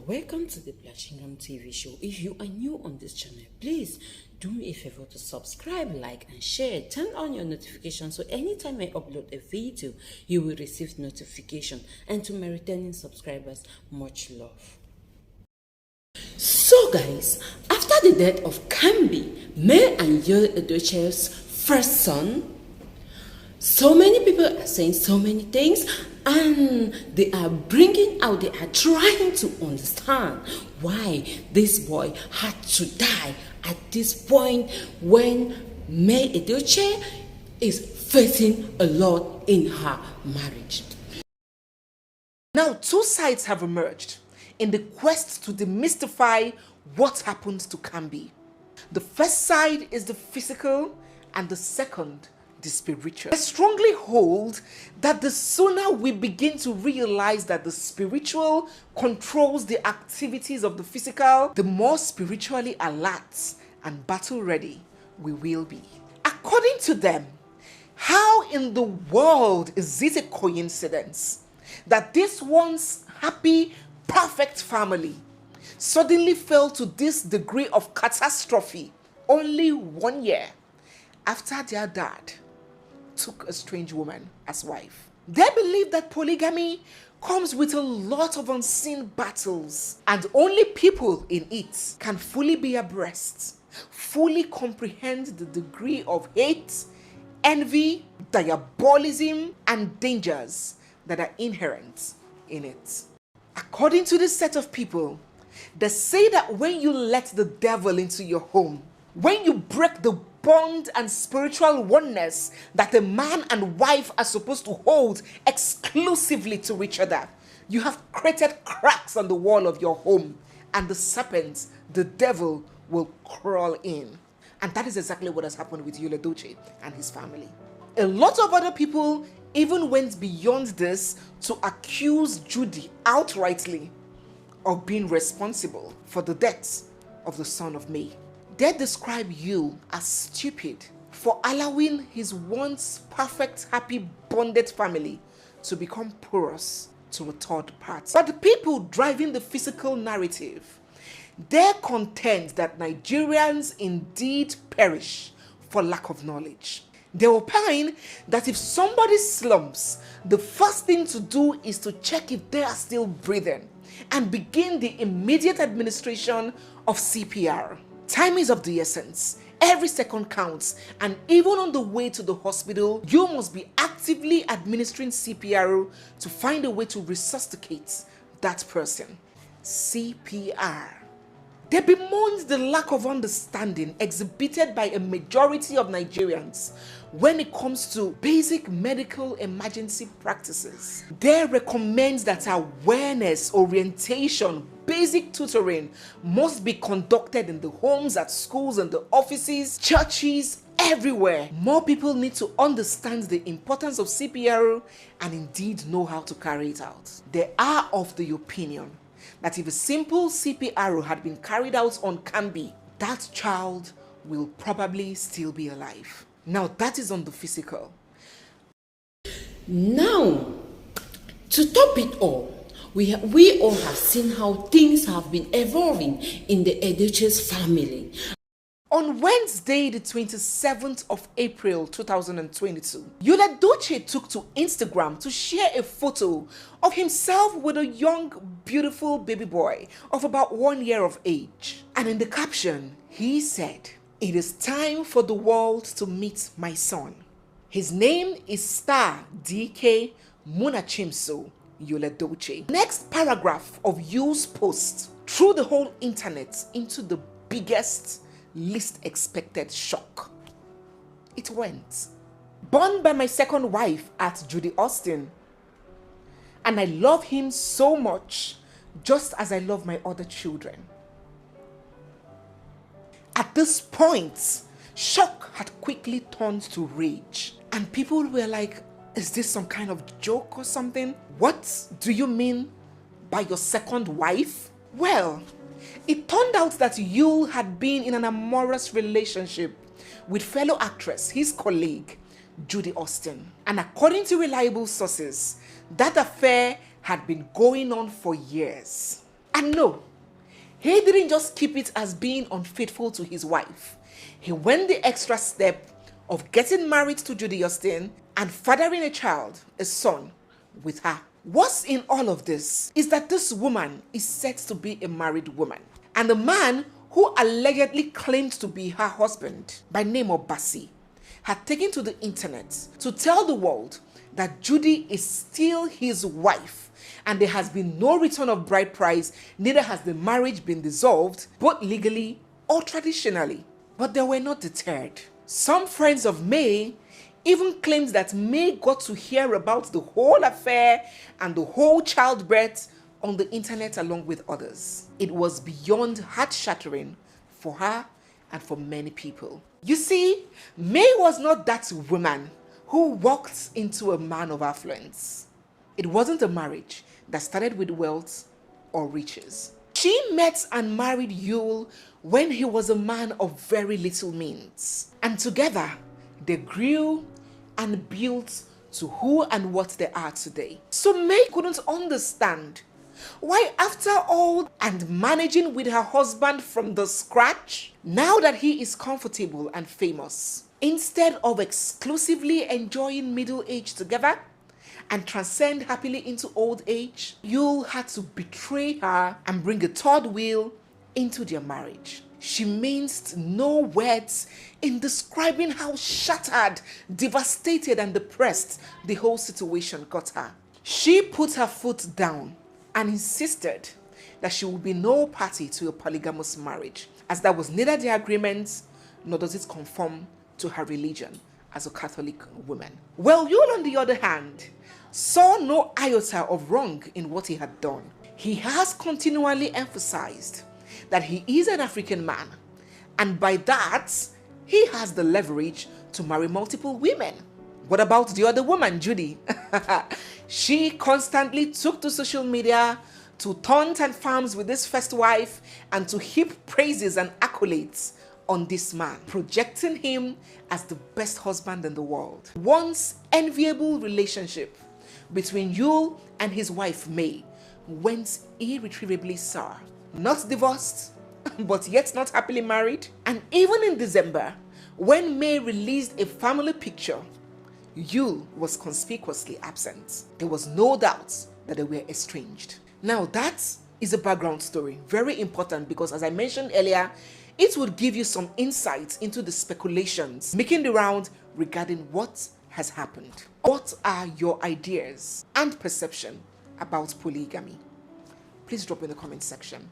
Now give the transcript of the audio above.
Welcome to the Blachingam TV show. If you are new on this channel, please do me a favor to subscribe, like and share. Turn on your notifications so anytime I upload a video, you will receive notification. And to my returning subscribers, much love. So guys, after the death of Kambi, May and Yul Edochie's first son, so many people are saying so many things, and they are trying to understand why this boy had to die at this point when May Edochie is facing a lot in her marriage. Now, two sides have emerged in the quest to demystify what happened to Kambi. The first side is the physical, and the second the spiritual. I strongly hold that the sooner we begin to realize that the spiritual controls the activities of the physical, the more spiritually alert and battle ready we will be. According to them, how in the world is it a coincidence that this once happy, perfect family suddenly fell to this degree of catastrophe only 1 year after their dad took a strange woman as wife? They believe that polygamy comes with a lot of unseen battles, and only people in it can fully be abreast, fully comprehend the degree of hate, envy, diabolism, and dangers that are inherent in it. According to this set of people, they say that when you let the devil into your home, when you break the bond and spiritual oneness that a man and wife are supposed to hold exclusively to each other, you have created cracks on the wall of your home, and the serpent, the devil, will crawl in. And that is exactly what has happened with Yul Edochie and his family. A lot of other people even went beyond this to accuse Judy outrightly of being responsible for the death of the son of May. They describe Yul as stupid for allowing his once perfect, happy, bonded family to become porous to a third party. But the people driving the physical narrative, they contend that Nigerians indeed perish for lack of knowledge. They opine that if somebody slumps, the first thing to do is to check if they are still breathing and begin the immediate administration of CPR. Time is of the essence. Every second counts, and even on the way to the hospital, you must be actively administering CPR to find a way to resuscitate that person. CPR. They bemoaned the lack of understanding exhibited by a majority of Nigerians when it comes to basic medical emergency practices. They recommend that awareness, orientation, basic tutoring must be conducted in the homes, at schools, and the offices, churches, everywhere. More people need to understand the importance of CPR and indeed know how to carry it out. They are of the opinion that if a simple CPR had been carried out on Kambi, that child will probably still be alive. Now that is on the physical. Now, to top it all, we all have seen how things have been evolving in the Edochie's family. On Wednesday, the 27th of April 2022, Yul Edochie took to Instagram to share a photo of himself with a young, beautiful baby boy of about 1 year of age. And in the caption, he said, "It is time for the world to meet my son. His name is Star DK Munachimso Yul Edochie." Next paragraph of Yul's post threw the whole internet into the biggest, least expected shock. It went, "Born by my second wife at Judy Austin, and I love him so much, just as I love my other children." At this point, shock had quickly turned to rage, and people were like, "Is this some kind of joke or something? What do you mean by your second wife?" Well, it turned out that Yul had been in an amorous relationship with fellow actress, his colleague, Judy Austin. And according to reliable sources, that affair had been going on for years. And no, he didn't just keep it as being unfaithful to his wife. He went the extra step of getting married to Judy Austin and fathering a child, a son, with her. What's in all of this is that this woman is said to be a married woman. And the man who allegedly claimed to be her husband, by name of Bassi, had taken to the internet to tell the world that Judy is still his wife and there has been no return of bride price, neither has the marriage been dissolved, both legally or traditionally. But they were not deterred. Some friends of May even claimed that May got to hear about the whole affair and the whole childbirth on the internet along with others. It was beyond heart-shattering for her and for many people. You see, May was not that woman who walked into a man of affluence. It wasn't a marriage that started with wealth or riches. She met and married Yul when he was a man of very little means. And together, they grew and built to who and what they are today. So May couldn't understand why, after all and managing with her husband from the scratch, now that he is comfortable and famous, instead of exclusively enjoying middle age together and transcend happily into old age, Yul had to betray her and bring a third wheel into their marriage. She minced no words in describing how shattered, devastated, and depressed the whole situation got her. She put her foot down and insisted that she would be no party to a polygamous marriage, as that was neither the agreement nor does it conform to her religion as a Catholic woman. Well, Yul, on the other hand, saw no iota of wrong in what he had done. He has continually emphasized that he is an African man, and by that, he has the leverage to marry multiple women. What about the other woman, Judy? She constantly took to social media to taunt and farms with this first wife and to heap praises and accolades on this man, projecting him as the best husband in the world. Once enviable relationship between Yul and his wife May went irretrievably sour. Not divorced, but yet not happily married. And even in December, when May released a family picture, Yul was conspicuously absent. There was no doubt that they were estranged. Now that is a background story, very important, because as I mentioned earlier, it would give you some insight into the speculations making the round regarding what has happened. What are your ideas and perception about polygamy? Please drop in the comment section.